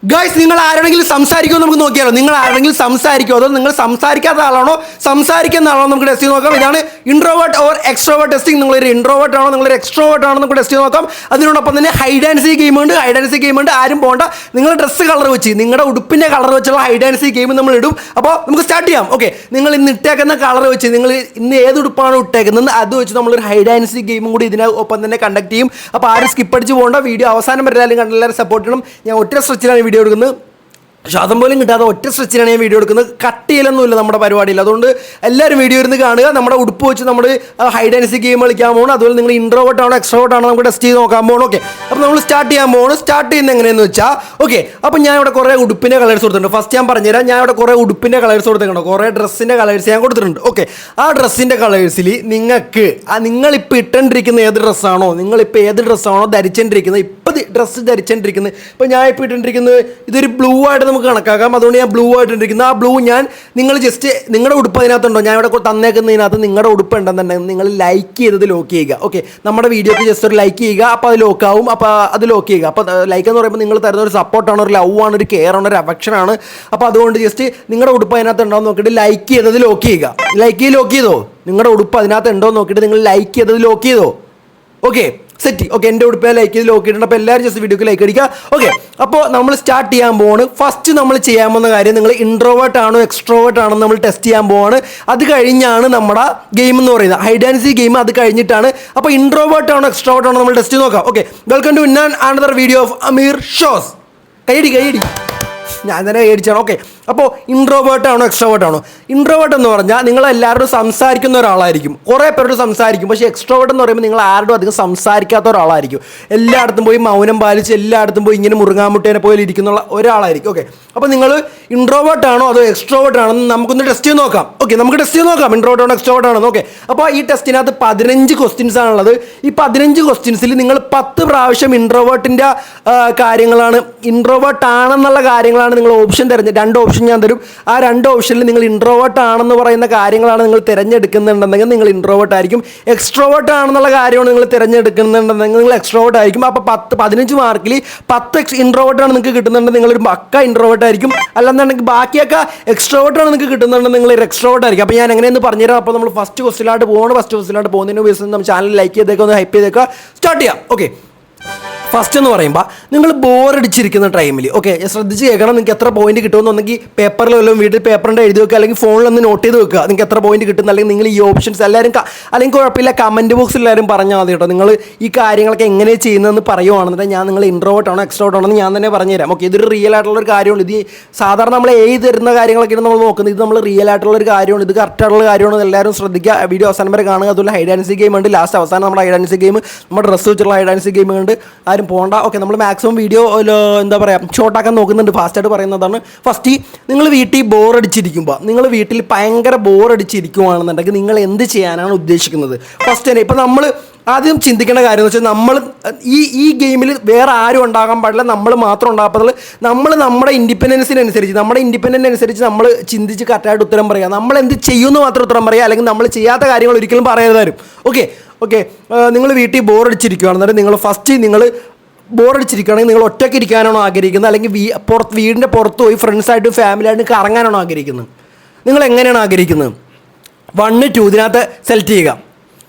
Guys, നിങ്ങൾ ആരെങ്കിലും സംസാരിക്കുമോ നമുക്ക് നോക്കിയാലോ? നിങ്ങൾ ആരെങ്കിലും സംസാരിക്കുമോ, അതോ നിങ്ങൾ സംസാരിക്കാത്ത ആളാണോ സംസാരിക്കുന്ന ആളാണോ നമുക്ക് ടെസ്റ്റ് ചെയ്ത് നോക്കാം. ഇതാണ് ഇൻട്രോവേർട്ട് ഓർ എക്സ്ട്രോവേർട്ട് ടെസ്റ്റിംഗ്. നിങ്ങളൊരു ഇൻട്രോവേർട്ട് ആണോ നിങ്ങളൊരു എക്സ്ട്രോവേർട്ട് ആണോ നമുക്ക് ടെസ്റ്റ് ചെയ്ത് നോക്കാം. അതിനോടൊപ്പം തന്നെ ഹൈഡ് ആൻഡ് സീ ഗെയിം ഉണ്ട്. ആരും പോകണ്ട, നിങ്ങളുടെ ഡ്രസ്സ് കളർ വെച്ച് നിങ്ങളുടെ ഉടുപ്പിൻ്റെ കളർ വെച്ചുള്ള ഹൈഡ് ആൻഡ് സീ ഗെയിം നമ്മൾ ഇടും. അപ്പോൾ നമുക്ക് സ്റ്റാർട്ട് ചെയ്യാം. ഓക്കെ, നിങ്ങൾ ഇന്ന് ഇട്ടേക്കുന്ന കളർ വെച്ച് നിങ്ങൾ ഇന്ന് ഏത് ഉടുപ്പാണ് ഇട്ടേക്കുന്നത് അത് വെച്ച് നമ്മളൊരു ഹൈഡ് ആൻഡ് സീ ഗെയിമും കൂടി ഇതിനൊപ്പം തന്നെ കണ്ടക്ട് ചെയ്യും. അപ്പോൾ ആരും സ്കിപ്പ് അടിച്ച് പോകേണ്ട, വീഡിയോ അവസാനം വരെ എല്ലാവരും കണ്ടെല്ലാവരും സപ്പോർട്ട് ചെയ്യണം. ഞാൻ ഒറ്റ സ്ട്രെച്ചിലാണ് വീഡിയോ എടുക്കുന്നത്, ശ്വാസം പോലും കിട്ടാതെ ഒറ്റ സ്ട്രെച്ചിനാണ് ഞാൻ വീഡിയോ എടുക്കുന്നത്. കട്ട് ചെയ്യലൊന്നുമില്ല നമ്മുടെ പരിപാടിയിൽ. അതുകൊണ്ട് എല്ലാവരും വീഡിയോ ഇരുന്ന് കാണുക. നമ്മുടെ ഉടുപ്പ് വെച്ച് നമ്മൾ ഹൈഡ് ആൻഡ് സീക്ക് ഗെയിം കളിക്കാൻ പോകണം. അതുപോലെ നിങ്ങൾ ഇൻട്രോവേർട്ട് ആണോ എക്സ്ട്രോവേർട്ട് ആണോ നമുക്ക് ടെസ്റ്റ് ചെയ്ത് നോക്കാൻ പോകണം. ഓക്കെ, അപ്പോൾ നമ്മൾ സ്റ്റാർട്ട് ചെയ്യാൻ പോകണം. സ്റ്റാർട്ട് ചെയ്യുന്നത് എങ്ങനെയെന്ന് വെച്ചാൽ, ഓക്കെ, അപ്പോൾ ഞാൻ ഇവിടെ കുറേ ഉടുപ്പിൻ്റെ കളേഴ്സ് കൊടുത്തിട്ടുണ്ട്. ഫസ്റ്റ് ഞാൻ പറഞ്ഞുതരാം. ഞാൻ ഇവിടെ കുറേ ഉടുപ്പിൻ്റെ കളേഴ്സ് കൊടുത്തിട്ടുണ്ട്, കുറേ ഡ്രസ്സിൻ്റെ കളേഴ്സ് ഞാൻ കൊടുത്തിട്ടുണ്ട്. ഓക്കെ, ആ ഡ്രസ്സിൻ്റെ കളേഴ്സിൽ നിങ്ങൾക്ക് നിങ്ങളിപ്പോൾ ഇട്ടുകൊണ്ടിരിക്കുന്ന ഏത് ഡ്രസ്സാണോ, നിങ്ങളിപ്പോൾ ഏത് ഡ്രസ്സാണോ ധരിച്ചുകൊണ്ടിരിക്കുന്നത്, ഇപ്പോൾ ഡ്രസ്സ് ധരിച്ചുകൊണ്ടിരിക്കുന്നത്, ഇപ്പോൾ ഞാൻ ഇപ്പോൾ ഇട്ടുകൊണ്ടിരിക്കുന്നത് ഇതൊരു ബ്ലൂ ആയിട്ട് നമുക്ക് കണക്കാക്കാം. അതുകൊണ്ട് ഞാൻ ബ്ലൂ ആയിട്ടിരിക്കുന്നത്. ആ ബ്ലൂ നിങ്ങൾ ജസ്റ്റ് നിങ്ങളുടെ ഉടുപ്പ് അതിനകത്തുണ്ടോ, ഞാൻ ഇവിടെ തന്നേക്കുന്നതിനകത്ത് നിങ്ങളുടെ ഉടുപ്പ് ഉണ്ടെന്നുണ്ടെങ്കിൽ നിങ്ങൾ ലൈക്ക് ചെയ്തത് ലോക്ക് ചെയ്യുക. ഓക്കെ, നമ്മുടെ വീഡിയോക്ക് ജസ്റ്റ് ഒരു ലൈക്ക് ചെയ്യുക. അപ്പോൾ അത് ലോക്കാവും. അപ്പോൾ അത് ലോക്ക് ചെയ്യുക. അപ്പോൾ ലൈക്ക് എന്ന് പറയുമ്പോൾ നിങ്ങൾ തരുന്ന ഒരു സപ്പോർട്ടാണ്, ഒരു ലവ് ആണ്, ഒരു കെയർ ആണ്, ഒരു അഫക്ഷനാണ്. അപ്പോൾ അതുകൊണ്ട് ജസ്റ്റ് നിങ്ങളുടെ ഉടുപ്പ് അതിനകത്ത് ഉണ്ടോ എന്ന് നോക്കിയിട്ട് ലൈക്ക് ചെയ്തത് ലോക്ക് ചെയ്യുക. ലോക്ക് ചെയ്തോ, നിങ്ങളുടെ ഉടുപ്പ് അതിനകത്ത് ഉണ്ടോ എന്ന് നോക്കിയിട്ട് നിങ്ങൾ ലൈക്ക് ചെയ്തത് ലോക്ക് ചെയ്തോ. Okay, set. ഓക്കെ, എൻ്റെ ഉടുപ്പ് ലൈക്ക് ചെയ്ത് ലോക്ക് ചെയ്തിട്ടുണ്ട്. അപ്പോൾ എല്ലാവരും ജസ്റ്റ് വീഡിയോക്ക് ലൈക്ക് അടിക്കുക. ഓക്കെ, അപ്പോൾ നമ്മൾ സ്റ്റാർട്ട് ചെയ്യാൻ പോവാണ്. ഫസ്റ്റ് നമ്മൾ ചെയ്യാൻ പോകുന്ന കാര്യം, നിങ്ങൾ ഇൻട്രോവേർട്ട് ആണോ എക്സ്ട്രോവേർട്ട് ആണോ നമ്മൾ ടെസ്റ്റ് ചെയ്യാൻ പോവാണ്. അത് കഴിഞ്ഞാണ് നമ്മുടെ ഗെയിം എന്ന് പറയുന്നത്, ഹൈഡ് ആൻഡ് സീ ഗെയിം. അത് കഴിഞ്ഞിട്ടാണ്. അപ്പോൾ ഇൻട്രോവേർട്ട് ആണോ എക്സ്ട്രോവേർട്ട് ആണോ നമ്മൾ ടെസ്റ്റ് ചെയ്ത് നോക്കാം. Okay, welcome to another video of Ameer shows. കൈയടി ഞാൻ തന്നെ മേടിച്ചാണ്. ഓക്കെ, അപ്പോൾ ഇൻട്രോവേർട്ട് ആണോ എക്സ്ട്രോവേർട്ട് ആണോ? ഇൻട്രോവേർട്ട് എന്ന് പറഞ്ഞാൽ നിങ്ങൾ എല്ലാവരോടും സംസാരിക്കുന്ന ഒരാളായിരിക്കും, കുറേ പേരോട് സംസാരിക്കും. പക്ഷേ എക്സ്ട്രോവേർട്ട് എന്ന് പറയുമ്പോൾ നിങ്ങൾ ആരോടും അധികം സംസാരിക്കാത്ത ഒരാളായിരിക്കും. എല്ലായിടത്തും പോയി മൗനം പാലിച്ച് എല്ലായിടത്തും പോയി ഇങ്ങനെ മുറുങ്ങാമുട്ടേനെ പോലെ ഇരിക്കുന്ന ഒരാളായിരിക്കും. ഓക്കെ, അപ്പോൾ നിങ്ങൾ ഇൻട്രോവേർട്ട് ആണോ അതോ എക്സ്ട്രോവേർട്ട് ആണോ എന്ന് നമുക്കൊന്ന് ടെസ്റ്റ് ചെയ്ത് നോക്കാം. ഓക്കെ, നമുക്ക് ടെസ്റ്റ് ചെയ്ത് നോക്കാം ഇൻട്രോവേർട്ട് ആണോ എക്സ്ട്രോവേർട്ട് ആണോ. ഓക്കെ, അപ്പോൾ ഈ ടെസ്റ്റിനകത്ത് 15 ക്വസ്റ്റ്യൻസ് ആണുള്ളത്. ഈ 15 ക്വസ്റ്റ്യൻസിൽ നിങ്ങൾ 10 പ്രാവശ്യം ഇൻട്രോവേർട്ടിൻ്റെ കാര്യങ്ങളാണ്, ഇൻട്രോവേർട്ട് ആണെന്നുള്ള കാര്യങ്ങളാണ് നിങ്ങൾ ഓപ്ഷൻ തിരഞ്ഞെടുക്കുക. 2 ഓപ്ഷൻ ഞാൻ തരും. ആ 2 ഓപ്ഷനിൽ നിങ്ങൾ ഇൻട്രോവേർട്ട് ആണെന്ന് പറയുന്ന കാര്യങ്ങളാണ് നിങ്ങൾ തിരഞ്ഞെടുക്കുന്നുണ്ടെങ്കിൽ നിങ്ങൾ ഇൻട്രോവേർട്ട് ആയിരിക്കും. എക്സ്ട്രോവേർട്ട് ആണെന്നുള്ള കാര്യമാണ് നിങ്ങൾ തിരഞ്ഞെടുക്കുന്നുണ്ടെങ്കിൽ നിങ്ങൾ എക്സ്ട്രോവേർട്ട് ആയിരിക്കും. അപ്പോൾ 15 മാർക്കിൽ 10 ഇൻട്രോവേർട്ട് ആണ് നിങ്ങൾക്ക് കിട്ടുന്നുണ്ടെങ്കിൽ നിങ്ങളൊരു പക്ക ഇൻട്രോവേർട്ട് ആയിരിക്കും. അല്ലെന്നുണ്ടെങ്കിൽ ബാക്കിയൊക്കെ എക്സ്ട്രോവേർട്ട് ആണ് നിങ്ങൾക്ക് കിട്ടുന്നുണ്ടെങ്കിൽ നിങ്ങൾ ഒരു എക്സ്ട്രോവേർട്ട് ആയിരിക്കും. അപ്പോൾ ഞാൻ എങ്ങനെയെന്ന് പറഞ്ഞുതരാം. അപ്പോൾ നമ്മൾ ഫസ്റ്റ് ക്വസ്റ്റിലോട്ട് പോകുന്നതിന് ഉപയോഗിച്ച് നമ്മൾ ചാനൽ ലൈക്ക് ചെയ്തേക്കുക, ഒന്ന് ഹൈപ്പ് ചെയ്തേക്കുക. സ്റ്റാർട്ട് ചെയ്യാം. ഓക്കെ, ഫസ്റ്റ് എന്ന് പറയുമ്പോൾ നിങ്ങൾ ബോറടിച്ചിരിക്കുന്ന ടൈമിൽ, ഓക്കെ, ശ്രദ്ധിച്ച് കേൾക്കണം. നിങ്ങൾക്ക് എത്ര പോയിന്റ് കിട്ടുമെന്നുണ്ടെങ്കിൽ പേപ്പറിൽ വല്ലതും വീട്ടിൽ പേപ്പറിൻ്റെ എഴുതി വെക്കുക, അല്ലെങ്കിൽ ഫോണിലൊന്ന് നോട്ട് ചെയ്ത് വെക്കുക. നിങ്ങൾക്ക് എത്ര പോയിന്റ് കിട്ടുന്ന, അല്ലെങ്കിൽ നിങ്ങൾ ഈ ഓപ്ഷൻസ് എല്ലാവരും, അല്ലെങ്കിൽ കുഴപ്പമില്ല, കമൻറ്റ് ബോക്സിൽ എല്ലാവരും പറഞ്ഞാൽ മതി കേട്ടോ. നിങ്ങൾ ഈ കാര്യങ്ങളൊക്കെ എങ്ങനെ ചെയ്യുന്നതെന്ന് പറയുവാണെന്നുണ്ടെങ്കിൽ ഞാൻ നിങ്ങൾ ഇൻട്രോവേർട്ട് ആണോ എക്സ്ട്രോവേർട്ട് ആണോ എന്ന് ഞാൻ തന്നെ പറഞ്ഞുതരാം. ഓക്കെ, ഇതൊരു റിയൽ ആയിട്ടുള്ളൊരു കാര്യമാണ്. ഇത് സാധാരണ നമ്മൾ തരുന്ന കാര്യങ്ങളൊക്കെയാണ് നമ്മൾ നോക്കുന്നത്. ഇത് നമ്മൾ റിയൽ ആയിട്ടുള്ളൊരു കാര്യമാണ്, ഇത് കറക്റ്റ് ആയിട്ടുള്ള കാര്യമാണ്. എല്ലാവരും ശ്രദ്ധിക്കുക, വീഡിയോ അവസാനം വരെ കാണുക. അതുപോലെ ഹൈഡ് ആൻഡ് സീ ഗെയിം ഉണ്ട്. ലാസ്റ്റ് അവസാനം നമ്മുടെ ഹൈഡ് ആൻഡ് സീ ഗെയിം, നമ്മുടെ ഡ്രസ്സ് വെച്ചുള്ള ഹൈഡ് ആൻഡ് സീ ഗെയിം ഉണ്ട്. ആരും പോകണ്ട. ഓക്കെ, നമ്മൾ മാക്സിമം വീഡിയോ എന്താ പറയുക ഷോർട്ടാക്കാൻ നോക്കുന്നുണ്ട്, ഫാസ്റ്റായിട്ട് പറയുന്നതാണ്. ഫസ്റ്റ്, നിങ്ങൾ വീട്ടിൽ ബോറടിച്ചിരിക്കുമ്പോൾ, നിങ്ങൾ വീട്ടിൽ ഭയങ്കര ബോറടിച്ചിരിക്കുവാണെന്നുണ്ടെങ്കിൽ നിങ്ങൾ എന്ത് ചെയ്യാനാണ് ഉദ്ദേശിക്കുന്നത്? ഫസ്റ്റ് തന്നെ ഇപ്പോൾ നമ്മൾ ആദ്യം ചിന്തിക്കേണ്ട കാര്യം എന്ന് വെച്ചാൽ, നമ്മൾ ഈ ഗെയിമിൽ വേറെ ആരും ഉണ്ടാകാൻ പാടില്ല, നമ്മൾ മാത്രം ഉണ്ടാകത്തുള്ളൂ. നമ്മൾ നമ്മുടെ ഇൻഡിപെൻഡൻസിനനുസരിച്ച് നമ്മൾ ചിന്തിച്ച് കറക്റ്റായിട്ട് ഉത്തരം പറയുക. നമ്മൾ എന്ത് ചെയ്യുമെന്ന് മാത്രം ഉത്തരം പറയുക, അല്ലെങ്കിൽ നമ്മൾ ചെയ്യാത്ത കാര്യങ്ങൾ ഒരിക്കലും പറയരുതാരും. ഓക്കെ, നിങ്ങൾ വീട്ടിൽ ബോറടിച്ചിരിക്കുകയാണെന്നുണ്ടെങ്കിൽ നിങ്ങൾ ഫസ്റ്റ് ബോറടിച്ചിരിക്കുകയാണെങ്കിൽ നിങ്ങൾ ഒറ്റയ്ക്ക് ഇരിക്കാനാണോ ആഗ്രഹിക്കുന്നത്, അല്ലെങ്കിൽ വീടിൻ്റെ പുറത്ത് പോയി ഫ്രണ്ട്സായിട്ടും ഫാമിലിയായിട്ടും കറങ്ങാനാണോ ആഗ്രഹിക്കുന്നത്? നിങ്ങൾ എങ്ങനെയാണ് ആഗ്രഹിക്കുന്നത്? 1, 2 ഇതിനകത്ത് സെലക്ട് ചെയ്യുക.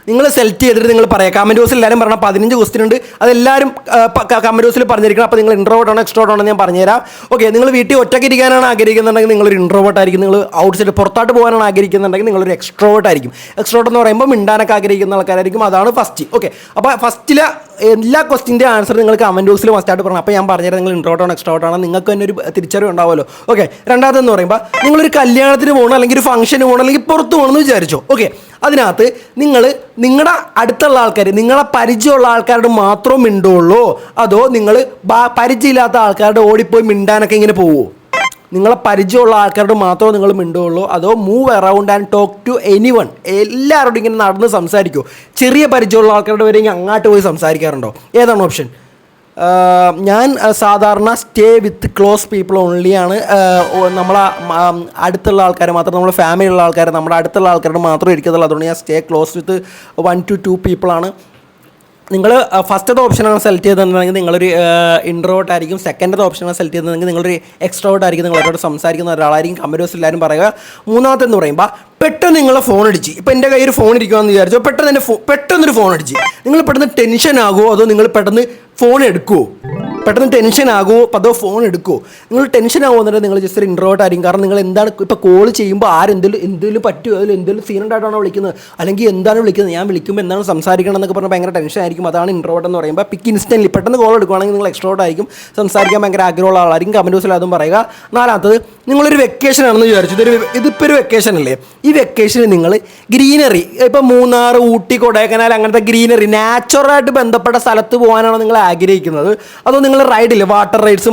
നിങ്ങൾ സെലക്ട് ചെയ്തിട്ട് നിങ്ങൾ പറയാം. കമൻറ്റ് ബോക്സിൽ എല്ലാവരും പറഞ്ഞാൽ 15 ക്വസ്റ്റ്യൻ ഉണ്ട്, അതെല്ലാവരും കമൻറ്റ് ബോക്സിൽ പറഞ്ഞിരിക്കണം. അപ്പോൾ നിങ്ങൾ ഇൻട്രോവേർട്ട് ആണോ എക്സ്ട്രോവേർട്ട് ആണോ ഞാൻ പറഞ്ഞുതരാം. ഓക്കെ, നിങ്ങൾ വീട്ടിൽ ഒറ്റയ്ക്ക് ഇരിക്കാനാണ് ആഗ്രഹിക്കുന്നുണ്ടെങ്കിൽ നിങ്ങളൊരു ഇൻട്രോവേർട്ട് ആയിരിക്കും. നിങ്ങൾ ഔട്ട്സൈഡ് പുറത്തോട്ട് പോകാനാണ് ആഗ്രഹിക്കുന്നുണ്ടെങ്കിൽ നിങ്ങളൊരു എക്സ്ട്രോവേർട്ട് ആയിരിക്കും. എക്സ്ട്രോവേർട്ട് എന്ന് പറയുമ്പോൾ മിണ്ടാനൊക്കെ ആഗ്രഹിക്കുന്ന ആൾക്കാരായിരിക്കും. അതാണ് ഫസ്റ്റ്. ഓക്കെ, അപ്പോൾ ഫസ്റ്റിലെ എല്ലാ ക്വസ്റ്റിൻ്റെ ആൻസർ നിങ്ങൾ കമൻറ്റ് ബോക്സിൽ മസ്റ്റായിട്ട് പറഞ്ഞു. അപ്പോൾ ഞാൻ പറഞ്ഞുതരാം നിങ്ങൾ ഇൻട്രോവേർട്ട് ആണോ എക്സ്ട്രോവേർട്ട് ആണോ, നിങ്ങൾക്ക് തന്നെ ഒരു തിരിച്ചറിവ് ഉണ്ടാവുമല്ലോ. ഓക്കെ, രണ്ടാമതെന്ന് പറയുമ്പോൾ നിങ്ങളൊരു കല്യാണത്തിന് പോകണം, അല്ലെങ്കിൽ ഒരു ഫംഗ്ഷന് പോകണം, അല്ലെങ്കിൽ പുറത്ത് പോകണമെന്ന് വിചാരിച്ചോ. ഓക്കെ, അതിനകത്ത് നിങ്ങളുടെ അടുത്തുള്ള ആൾക്കാർ, നിങ്ങളെ പരിചയമുള്ള ആൾക്കാരോട് മാത്രം മിണ്ടുള്ളൂ, അതോ നിങ്ങൾ പരിചയമില്ലാത്ത ആൾക്കാരുടെ ഓടിപ്പോയി മിണ്ടാനൊക്കെ ഇങ്ങനെ പോവുമോ? നിങ്ങളെ പരിചയമുള്ള ആൾക്കാരോട് മാത്രമേ നിങ്ങൾ മിണ്ടുള്ളൂ, അതോ move around and talk to anyone, എല്ലാവരോടും ഇങ്ങനെ നടന്ന് സംസാരിക്കുമോ? ചെറിയ പരിചയമുള്ള ആൾക്കാരുടെ വരെ അങ്ങോട്ട് പോയി സംസാരിക്കാറുണ്ടോ? ഏതാണ് ഓപ്ഷൻ? ഞാൻ സാധാരണ സ്റ്റേ വിത്ത് ക്ലോസ് പീപ്പിൾ ഓൺലിയാണ്. നമ്മളെ അടുത്തുള്ള ആൾക്കാർ മാത്രം, നമ്മുടെ ഫാമിലിയുള്ള ആൾക്കാർ, നമ്മുടെ അടുത്തുള്ള ആൾക്കാരോട് മാത്രമേ ഇരിക്കത്തുള്ളൂ. അതുകൊണ്ട് ഞാൻ സ്റ്റേ ക്ലോസ് വിത്ത് 1 to 2 പീപ്പിളാണ്. നിങ്ങൾ ഫസ്റ്റത്തെ ഓപ്ഷനാണ് സെലക്ട് ചെയ്തതെന്നുണ്ടെങ്കിൽ നിങ്ങളൊരു ഇൻട്രോവേർട്ട് ആയിരിക്കും. സെക്കൻഡത്തെ ഓപ്ഷനാണ് സെലക്ട് ചെയ്തതെങ്കിൽ നിങ്ങളൊരു എക്സ്ട്രോവേർട്ട് ആയിരിക്കും. നിങ്ങൾ അവരോട് സംസാരിക്കുന്ന ഒരാളായിരിക്കും. കമൻറ്റ് എല്ലാവരും പറയുക. മൂന്നാമത്തെ എന്ന് പറയുമ്പോൾ പെട്ടെന്ന് നിങ്ങളെ ഫോൺ അടിച്ച്, ഇപ്പോൾ എൻ്റെ കയ്യിൽ ഫോൺ ഇരിക്കുമെന്ന് വിചാരിച്ചു, പെട്ടെന്നൊരു ഫോൺ അടിച്ച്, നിങ്ങൾ പെട്ടെന്ന് ടെൻഷൻ ആകുമോ അതോ നിങ്ങൾ പെട്ടെന്ന് ഫോൺ എടുക്കുമോ? പെട്ടെന്ന് ടെൻഷൻ ആകുമോ അതോ ഫോൺ എടുക്കുമോ? നിങ്ങൾ ടെൻഷൻ ആകുമെന്നുണ്ടെങ്കിൽ നിങ്ങൾ ജസ്റ്റ് ഒരു ഇൻട്രോവേർട്ട് ആയിരിക്കും. കാരണം നിങ്ങൾ എന്താണ് ഇപ്പോൾ കോൾ ചെയ്യുമ്പോൾ എന്തെങ്കിലും പറ്റുമോ, അതിൽ എന്തെങ്കിലും സീനുണ്ടായിട്ടാണോ വിളിക്കുന്നത്, അല്ലെങ്കിൽ എന്താണ് വിളിക്കുന്നത്, ഞാൻ വിളിക്കുമ്പോൾ എന്താണ് സംസാരിക്കണം എന്നൊക്കെ പറഞ്ഞാൽ ഭയങ്കര ടെൻഷൻ ആയിരിക്കും. അതാണ് ഇൻട്രോവേർട്ട് എന്ന് പറയുമ്പോൾ. പിക്ക് ഇൻസ്റ്റൻ്റ്ലി പെട്ടെന്ന് കോൾ എടുക്കുകയാണെങ്കിൽ നിങ്ങൾ എക്സ്ട്രോവേർട്ട് ആയിരിക്കും. സംസാരിക്കാൻ ഭയങ്കര ആഗ്രഹമുള്ള ആളായിരിക്കും. കമൻറ്റ് ബോക്സിൽ അതും പറയുക. നാലാമത്തത്, നിങ്ങളൊരു വെക്കേഷൻ ആണെന്ന് വിചാരിച്ചു. ഇതിപ്പോൾ ഒരു വെക്കേഷൻ അല്ലേ. ഈ വെക്കേഷന് നിങ്ങൾ ഗ്രീനറി, ഇപ്പോൾ മൂന്നാർ, ഊട്ടി, കൊടൈക്കനാൽ അങ്ങനത്തെ ഗ്രീനറി നാച്ചുറലായിട്ട് ബന്ധപ്പെട്ട സ്ഥലത്ത് പോകാനാണോ നിങ്ങൾ ആഗ്രഹിക്കുന്നത്, അതോ നിങ്ങൾ റൈഡില്ലേ വാട്ടർ റൈഡ്സ്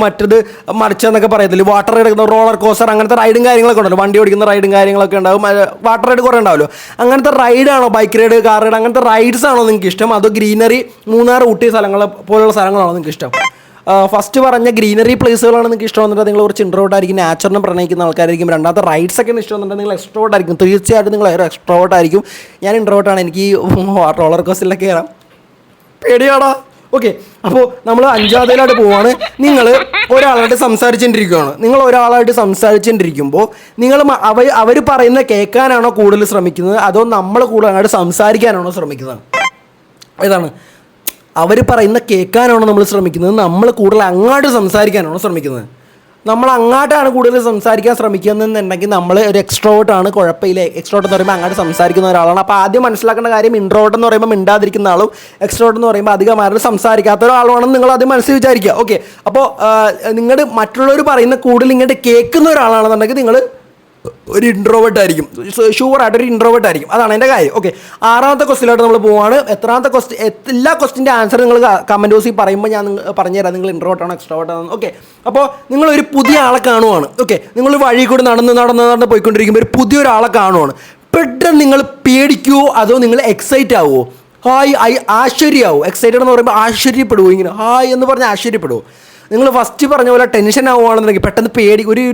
മറിച്ചെന്നൊക്കെ പറയത്തില്ല, വാട്ടർ റൈഡ്, റോളർ കോസ്റ്റർ അങ്ങനത്തെ റൈഡും കാര്യങ്ങളൊക്കെ ഉണ്ടല്ലോ, വണ്ടി ഓടിക്കുന്ന റൈഡും കാര്യങ്ങളൊക്കെ ഉണ്ടാവും, വാട്ടർ റൈഡ് കുറേ ഉണ്ടാവുമല്ലോ. അങ്ങനത്തെ റൈഡാണോ, ബൈക്ക് റൈഡ്, കാർ റൈഡ് അങ്ങനത്തെ റൈഡ്സ് ആണോ നിങ്ങൾക്ക് ഇഷ്ടം, അതോ ഗ്രീനറി മൂന്നാർ, ഊട്ടി പോലുള്ള സ്ഥലങ്ങളാണോ നിങ്ങൾക്ക് ഇഷ്ടം? ഫസ്റ്റ് പറഞ്ഞ ഗ്രീനറി പ്ലേസുകളാണ് നിങ്ങൾക്ക് ഇഷ്ടമെന്നുണ്ടെങ്കിൽ നിങ്ങൾ കുറച്ച് ഇൻട്രോവേർട്ട് ആയിരിക്കും, നാച്ചുറിനെ പ്രണയിക്കുന്ന ആൾക്കാരായിരിക്കും. രണ്ടാമത്തെ റൈഡ്സ് ഒക്കെ ഇഷ്ടമെന്നുണ്ടെങ്കിൽ നിങ്ങൾ എക്സ്ട്രോവേർട്ട് ആയിരിക്കും. തീർച്ചയായിട്ടും നിങ്ങൾ എക്സ്ട്രോവേർട്ട് ആയിരിക്കും. ഞാൻ ഇൻട്രോവേർട്ടാണ്. എനിക്ക് റോളർ കോസ്റ്ററിലൊക്കെ കയറാം പേടിയാടാ. ഓക്കെ, അപ്പോൾ നമ്മൾ അഞ്ചാമതിലായിട്ട് പോവാണ്. നിങ്ങൾ ഒരാളായിട്ട് സംസാരിച്ചുകൊണ്ടിരിക്കുമ്പോൾ നിങ്ങൾ അവർ പറയുന്ന കേൾക്കാനാണോ കൂടുതൽ ശ്രമിക്കുന്നത്, അതോ നമ്മൾ കൂടുതൽ അങ്ങോട്ട് സംസാരിക്കാനാണോ ശ്രമിക്കുന്നത്? ഏതാണ്? അവർ പറയുന്ന കേൾക്കാനാണോ നമ്മൾ ശ്രമിക്കുന്നത്, നമ്മൾ കൂടുതൽ അങ്ങോട്ട് സംസാരിക്കാനാണോ ശ്രമിക്കുന്നത്? നമ്മൾ അങ്ങോട്ടാണ് കൂടുതൽ സംസാരിക്കാൻ ശ്രമിക്കുന്നതെന്നുണ്ടെങ്കിൽ നമ്മൾ ഒരു എക്സ്ട്രോവേർട്ട് ആണ്. കുഴപ്പമില്ല. എക്സ്ട്രോവേർട്ട് എന്ന് പറയുമ്പോൾ അങ്ങോട്ട് സംസാരിക്കുന്ന ഒരാളാണ്. അപ്പോൾ ആദ്യം മനസ്സിലാക്കേണ്ട കാര്യം, ഇൻട്രോവേർട്ട് എന്ന് പറയുമ്പോൾ മിണ്ടാതിരിക്കുന്ന ആളും എക്സ്ട്രോവേർട്ട് എന്ന് പറയുമ്പോൾ അധികം ആരും സംസാരിക്കാത്ത ഒരാളുമാണെന്ന് നിങ്ങൾ ആദ്യം മനസ്സിൽ വിചാരിക്കുക. ഓക്കെ, അപ്പോൾ നിങ്ങൾ മറ്റുള്ളവർ പറയുന്ന കൂടുതൽ ഇങ്ങോട്ട് കേൾക്കുന്ന ഒരാളാണെന്നുണ്ടെങ്കിൽ നിങ്ങൾ ഒരു ഇൻട്രോവേർട്ട് ആയിരിക്കും. ഷുവറായിട്ടൊരു ഇൻട്രോവേർട്ട് ആയിരിക്കും. അതാണ് എൻ്റെ കാര്യം. ഓക്കെ, ആറാമത്തെ ക്വസ്റ്റിലോട്ട് നമ്മൾ പോവാണ്. എത്രാമത്തെ ക്വസ്റ്റ്യൻ, എല്ലാ ക്വസ്റ്റിൻ്റെ ആൻസർ നിങ്ങൾ കമൻറ്റ് ബോക്സിൽ പറയുമ്പോൾ ഞാൻ പറഞ്ഞുതരാം നിങ്ങൾ ഇൻട്രോവേർട്ട് ആണോ എക്സ്ട്രോവേർട്ട് ആണോ. ഓക്കെ, അപ്പോൾ നിങ്ങളൊരു പുതിയ ആളെ കാണുവാണ്. ഓക്കെ, നിങ്ങൾ വഴി കൂടി നടന്ന് പോയിക്കൊണ്ടിരിക്കുമ്പോൾ ഒരു പുതിയൊരാളെ കാണുവാണ്. പെട്ടെന്ന് നിങ്ങൾ പേടിക്കുമോ അതോ നിങ്ങൾ എക്സൈറ്റ് ആവുമോ? ആശ്ചര്യമാവും. എക്സൈറ്റഡ് എന്ന് പറയുമ്പോൾ ആശ്ചര്യപ്പെടുവോ? ഇങ്ങനെ ഹായ് എന്ന് പറഞ്ഞാൽ ആശ്ചര്യപ്പെടുവോ? നിങ്ങൾ ഫസ്റ്റ് പറഞ്ഞ പോലെ ടെൻഷൻ ആവുകയാണെന്നുണ്ടെങ്കിൽ, പെട്ടെന്ന്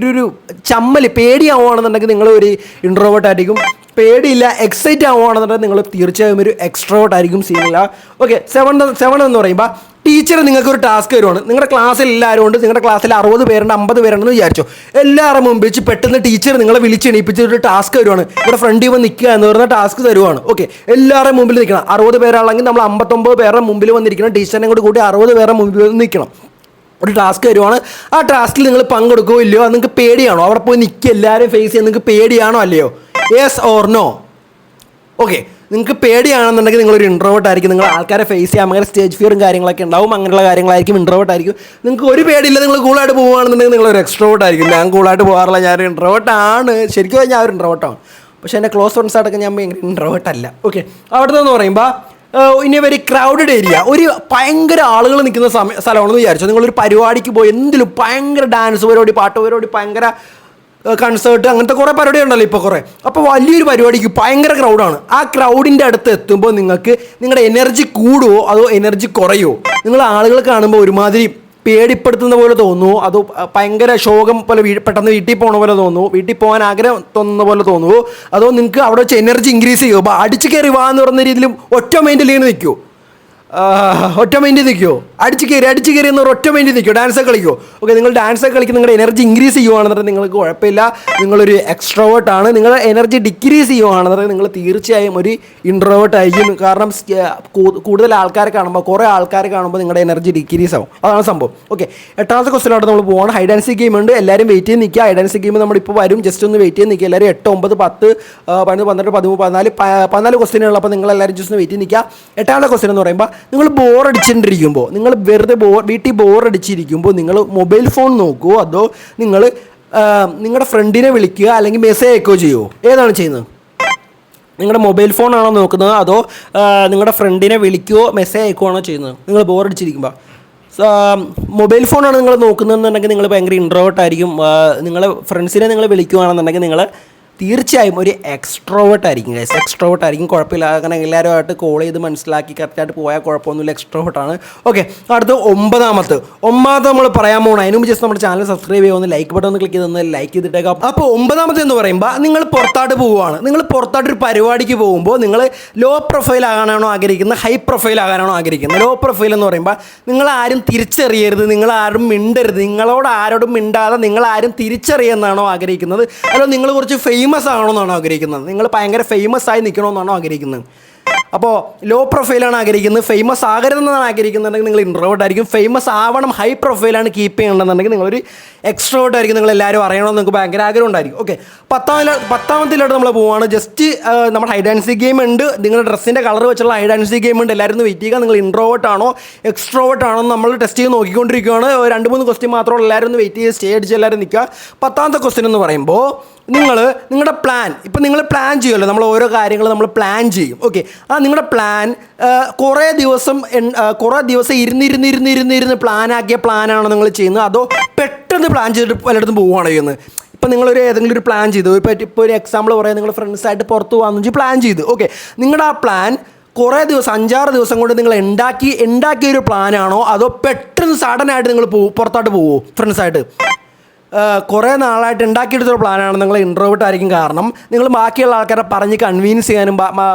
ഒരു ചമ്മൽ പേടിയാവുകയാണെന്നുണ്ടെങ്കിൽ നിങ്ങൾ ഒരു ഇൻട്രോവേർട്ട് ആയിരിക്കും. പേടിയില്ല എക്സൈറ്റ് ആവുകയാണെന്നുണ്ടെങ്കിൽ നിങ്ങൾ തീർച്ചയായും ഒരു എക്സ്ട്രോവേർട്ട് ആയിരിക്കും. സീനില്ല. ഓക്കെ, സെവൻ എന്ന് പറയുമ്പോൾ ടീച്ചർ നിങ്ങൾക്ക് ഒരു ടാസ്ക് തരുവാണ്. നിങ്ങളുടെ ക്ലാസ്സിൽ എല്ലാവരും ഉണ്ട്. നിങ്ങളുടെ ക്ലാസ്സിൽ 60 പേരുണ്ട്, 50 പേരുണ്ടെന്ന് വിചാരിച്ചു. എല്ലാവരും മുമ്പ് വെച്ച് പെട്ടെന്ന് ടീച്ചർ നിങ്ങളെ വിളിച്ചെണീപ്പിച്ച് ഒരു ടാസ്ക് തരുവാണ്. ഇവിടെ ഫ്രണ്ടിൽ വന്ന് നിൽക്കുക എന്ന് പറയുന്ന ടാസ്ക് തരുവാണ്. ഓക്കെ, എല്ലാവരും മുമ്പിൽ നിൽക്കണം. 60 പേരാണെങ്കിൽ നമ്മൾ 59 പേരുടെ മുമ്പിൽ വന്നിരിക്കണം. ടീച്ചറിനെ കൂടി 60 പേരുടെ മുമ്പിൽ വന്ന് നിൽക്കണം. ഒരു ടാസ്ക് തരുവാണ്. ആ ടാസ്കിൽ നിങ്ങൾ പങ്കെടുക്കുകയോ ഇല്ലയോ, അത് നിങ്ങൾക്ക് പേടിയാണോ? അവിടെ പോയി നിൽക്കുക, എല്ലാവരും ഫേസ് ചെയ്യാൻ നിങ്ങൾക്ക് പേടിയാണോ അല്ലയോ? Yes or no? ഓക്കെ, നിങ്ങൾക്ക് പേടിയാണെന്നുണ്ടെങ്കിൽ നിങ്ങളൊരു ഇൻട്രോവേർട്ട് ആയിരിക്കും. നിങ്ങൾ ആൾക്കാരെ ഫേസ് ചെയ്യാം, അങ്ങനെ സ്റ്റേജ് ഫിയറും കാര്യങ്ങളൊക്കെ ഉണ്ടാവും. അങ്ങനെയുള്ള കാര്യങ്ങളായിരിക്കും. ഇൻട്രോവേർട്ട് ആയിരിക്കും. നിങ്ങൾക്ക് ഒരു പേടിയില്ല, നിങ്ങൾ കൂളായിട്ട് പോകുകയാണെന്നുണ്ടെങ്കിൽ നിങ്ങളൊരു എക്സ്ട്രോവേർട്ട് ആയിരിക്കും. ഞാൻ കൂളായിട്ട് പോകാറില്ല, ഞാനൊരു ഇൻട്രോവേർട്ട് ആണ്. ശരിക്കും ഞാൻ ഒരു ഇൻട്രോവേർട്ടാണ്. പക്ഷേ എൻ്റെ ക്ലോസ് ഫ്രണ്ട്സായിട്ടൊക്കെ ഞാൻ ഭയങ്കര ഇൻട്രോവേർട്ട് അല്ല. ഓക്കെ, അവിടുത്തെ പറയുമ്പോൾ ഇനി വെരി ക്രൗഡഡ് ഏരിയ, ഒരു ഭയങ്കര ആളുകൾ നിൽക്കുന്ന സ്ഥലമാണെന്ന് വിചാരിച്ചു. നിങ്ങളൊരു പരിപാടിക്ക് പോയി, എന്തിലും ഭയങ്കര ഡാൻസ് പരിപാടി, പാട്ട് പരിപാടി, ഭയങ്കര കൺസേർട്ട്, അങ്ങനത്തെ കുറേ പരിപാടി ഉണ്ടല്ലോ ഇപ്പോൾ കുറേ. അപ്പോൾ വലിയൊരു പരിപാടിക്ക് ഭയങ്കര ക്രൗഡാണ്. ആ ക്രൗഡിൻ്റെ അടുത്ത് എത്തുമ്പോൾ നിങ്ങൾക്ക് നിങ്ങളുടെ എനർജി കൂടുമോ അതോ എനർജി കുറയുമോ? നിങ്ങൾ ആളുകൾ കാണുമ്പോൾ ഒരുമാതിരി പേടിപ്പെടുത്തുന്ന പോലെ തോന്നുമോ അതോ ഭയങ്കര ശോകം പോലെ പെട്ടെന്ന് വീട്ടിൽ പോകണ പോലെ തോന്നുമോ, വീട്ടിൽ പോകാൻ ആഗ്രഹം തോന്നുന്ന പോലെ തോന്നുമോ, അതോ നിങ്ങൾക്ക് അവിടെ വെച്ച് എനർജി ഇൻക്രീസ് ചെയ്യുമോ? അപ്പോൾ അടിച്ച് കയറി വാ എന്ന് പറയുന്ന രീതിയിലും ഒറ്റ മൈൻഡിൽ ഇങ്ങനെ നിൽക്കുമോ? അടിച്ച് കയറി എന്നൊരു ഒറ്റ മൈൻഡിൽ നിൽക്കുമോ? ഡാൻസൊക്കെ കളിക്കുമോ? ഓക്കെ, നിങ്ങൾ ഡാൻസൊക്കെ കളിക്കുന്ന നിങ്ങളുടെ എനർജി ഇൻക്രീസ് ചെയ്യുവാണെന്നുണ്ടെങ്കിൽ നിങ്ങൾക്ക് കുഴപ്പമില്ല, നിങ്ങളൊരു എക്സ്ട്രോവേർട്ട് ആണ്. നിങ്ങളുടെ എനർജി ഡിക്രീസ് ചെയ്യുവാണെന്നുണ്ടെങ്കിൽ നിങ്ങൾ തീർച്ചയായും ഒരു ഇൻട്രോവേർട്ട് ആയിരിക്കും. കാരണം കൂടുതൽ ആൾക്കാരെ കാണുമ്പോൾ, കുറേ ആൾക്കാരെ കാണുമ്പോൾ നിങ്ങളുടെ എനർജി ഡിക്രീസ് ആവും. അതാണ് സംഭവം. ഓക്കെ, എട്ടാമത്തെ ക്വസ്റ്റിനോട്ട് നമ്മൾ പോകണം. ഹൈഡ് ആൻഡ് സീക്ക് ഗെയിം ഉണ്ട്. എല്ലാവരും വെയിറ്റ് ചെയ്ത് നിൽക്കുക. ഹൈഡ് ആൻഡ് സീക്ക് ഗെയിം നമ്മളിപ്പോൾ വരും. ജസ്റ്റ് ഒന്ന് വെയിറ്റ് ചെയ്ത് നിൽക്കുക. എല്ലാവരും 8, 9, 10, 11, 12, 13, 14 ക്വസ്റ്റിനുകൾ. അപ്പോൾ നിങ്ങൾ എല്ലാവരും ജസ്റ്റ് ഒന്ന് വെയിറ്റ് ചെയ്ത് നിൽക്കുക. എട്ടാമത്തെ ക്വസ്റ്റ്യൻ എന്ന് പറയുമ്പോൾ, നിങ്ങൾ ബോറടിച്ചിട്ടിരിക്കുമ്പോൾ, നിങ്ങൾ വെറുതെ വീട്ടിൽ ബോറടിച്ചിരിക്കുമ്പോൾ നിങ്ങൾ മൊബൈൽ ഫോൺ നോക്കുമോ അതോ നിങ്ങൾ നിങ്ങളുടെ ഫ്രണ്ടിനെ വിളിക്കുക അല്ലെങ്കിൽ മെസ്സേജ് അയക്കുകയോ ചെയ്യുമോ? ഏതാണ് ചെയ്യുന്നത്? നിങ്ങളുടെ മൊബൈൽ ഫോണാണോ നോക്കുന്നത് അതോ നിങ്ങളുടെ ഫ്രണ്ടിനെ വിളിക്കുകയോ മെസ്സേജ് അയക്കുകയാണോ ചെയ്യുന്നത് നിങ്ങൾ ബോറടിച്ചിരിക്കുമ്പോൾ? മൊബൈൽ ഫോണാണ് നിങ്ങൾ നോക്കുന്നതെന്നുണ്ടെങ്കിൽ നിങ്ങൾ ഭയങ്കര ഇൻട്രോവേർട്ട് ആയിരിക്കും. നിങ്ങളെ ഫ്രണ്ട്സിനെ നിങ്ങൾ വിളിക്കുകയാണെന്നുണ്ടെങ്കിൽ നിങ്ങൾ തീർച്ചയായും ഒരു എക്സ്ട്രോവേർട്ട് ആയിരിക്കും ഗൈസ്. എക്സ്ട്രോവേർട്ട് ആയിരിക്കും, കുഴപ്പമില്ല. അങ്ങനെ എല്ലാവരുമായിട്ട് കോൾ ചെയ്ത് മനസ്സിലാക്കി കറക്റ്റായിട്ട് പോയാൽ കുഴപ്പമൊന്നുമില്ല. എക്സ്ട്രോവേർട്ടാണ്. ഓക്കെ, അടുത്ത് ഒമ്പതാമത്തെ നമ്മൾ പറയാൻ പോകണം. അതിന് മുമ്പ് ജസ്റ്റ് നമ്മുടെ ചാനൽ സബ്സ്ക്രൈബ് ചെയ്യുമെന്ന് ലൈക്ക് ബട്ടൺ ഒന്ന് ക്ലിക്ക് ചെയ്തൊന്ന് ലൈക്ക് ചെയ്തിട്ടേക്കാം. അപ്പോൾ ഒമ്പതാമത്തെ എന്ന് പറയുമ്പോൾ നിങ്ങൾ പുറത്തായിട്ട് പോവുകയാണ്. നിങ്ങൾ പുറത്തായിട്ടൊരു പരിപാടിക്ക് പോകുമ്പോൾ നിങ്ങൾ ലോ പ്രൊഫൈൽ ആകാനാണോ ആഗ്രഹിക്കുന്നത്, ഹൈ പ്രൊഫൈൽ ആകാനാണോ ആഗ്രഹിക്കുന്നത്? ലോ പ്രൊഫൈൽ എന്ന് പറയുമ്പോൾ നിങ്ങൾ ആരും തിരിച്ചറിയരുത്, നിങ്ങൾ ആരും മിണ്ടരുത്, നിങ്ങളോട് ആരോടും മിണ്ടാതെ നിങ്ങൾ ആരും തിരിച്ചറിയുന്നതാണോ ആഗ്രഹിക്കുന്നത്, അതോ നിങ്ങൾ കുറച്ച് ഫേമസ് ആകണമെന്നാണോ ആഗ്രഹിക്കുന്നത്? നിങ്ങൾ ഭയങ്കര ഫേമസ് ആയി നിൽക്കണമെന്നാണോ ആഗ്രഹിക്കുന്നത്? അപ്പോൾ ലോ പ്രൊഫൈലാണ് ആഗ്രഹിക്കുന്നത്, ഫേമസ് ആകരുതെന്നാണ് ആഗ്രഹിക്കുന്നുണ്ടെങ്കിൽ നിങ്ങൾ ഇൻട്രോവേർട്ട് ആയിരിക്കും. ഫേമസ് ആവണം, ഹൈ പ്രൊഫൈലാണ് കീപ്പ് ചെയ്യണമെന്നുണ്ടെങ്കിൽ നിങ്ങളൊരു എക്സ്ട്രോവേർട്ട് ആയിരിക്കും. നിങ്ങൾ എല്ലാവരും അറിയണമെന്ന് നിങ്ങൾക്ക് ഭയങ്കര ആഗ്രഹം ഉണ്ടായിരിക്കും. ഓക്കെ, പത്താമത്തിലോട്ട് നമ്മൾ പോവുകയാണ്. ജസ്റ്റ് നമ്മുടെ ഹൈഡ് ആൻഡ് സീക്ക് ഗെയിം ഉണ്ട്, നിങ്ങളുടെ ഡ്രസ്സിൻ്റെ കളർ വെച്ചുള്ള ഹൈഡ് ആൻഡ് സീക്ക് ഗെയിം ഉണ്ട്. എല്ലാവരും ഒന്ന് വെയിറ്റ് ചെയ്യുക. നിങ്ങൾ ഇൻട്രോവേർട്ട് ആണോ എക്സ്ട്രോവേർട്ട് ആണോ നമ്മൾ ടെസ്റ്റ് ചെയ്ത് നോക്കിക്കൊണ്ടിരിക്കുകയാണ്. 2-3 ക്വസ്റ്റ്യൻ മാത്രമേ എല്ലാവരും ഒന്ന് വെയിറ്റ് ചെയ്ത് സ്റ്റേ അടിച്ച് എല്ലാവരും നിൽക്കുക. 10ാമത്തെ ക്വസ്റ്റ്യൻ എന്ന് പറയുമ്പോൾ നിങ്ങളുടെ പ്ലാൻ, ഇപ്പം നിങ്ങൾ പ്ലാൻ ചെയ്യുമല്ലോ, നമ്മൾ ഓരോ കാര്യങ്ങൾ നമ്മൾ പ്ലാൻ ചെയ്യും. ഓക്കെ, നിങ്ങളുടെ പ്ലാൻ കുറേ ദിവസം ഇരുന്ന് പ്ലാനാക്കിയ പ്ലാനാണോ നിങ്ങൾ ചെയ്യുന്നത്, അതോ പെട്ടെന്ന് പ്ലാൻ ചെയ്തിട്ട് പലയിടത്തും പോവുകയാണോ ചെയ്യുന്നത്? ഇപ്പം നിങ്ങളൊരു ഏതെങ്കിലും ഒരു പ്ലാൻ ചെയ്തു, ഇപ്പോൾ ഒരു എക്സാമ്പിൾ പറയാം, നിങ്ങൾ ഫ്രണ്ട്സായിട്ട് പുറത്ത് പോകാമെന്ന് വെച്ചാൽ പ്ലാൻ ചെയ്തു. ഓക്കെ, നിങ്ങളുടെ ആ പ്ലാൻ കുറേ ദിവസം 5-6 ദിവസം കൊണ്ട് നിങ്ങൾ ഉണ്ടാക്കിയൊരു പ്ലാനാണോ, അതോ പെട്ടെന്ന് സഡനായിട്ട് നിങ്ങൾ പുറത്തോട്ട് പോവുമോ ഫ്രണ്ട്സായിട്ട്? കുറേ നാളായിട്ട് ഉണ്ടാക്കിയെടുത്തൊരു പ്ലാനാണ്. നിങ്ങൾ ഇൻട്രോവേർട്ട് ആയിരിക്കും. കാരണം നിങ്ങൾ ബാക്കിയുള്ള ആൾക്കാരെ പറഞ്ഞ് കൺവീൻസ് ചെയ്യാനും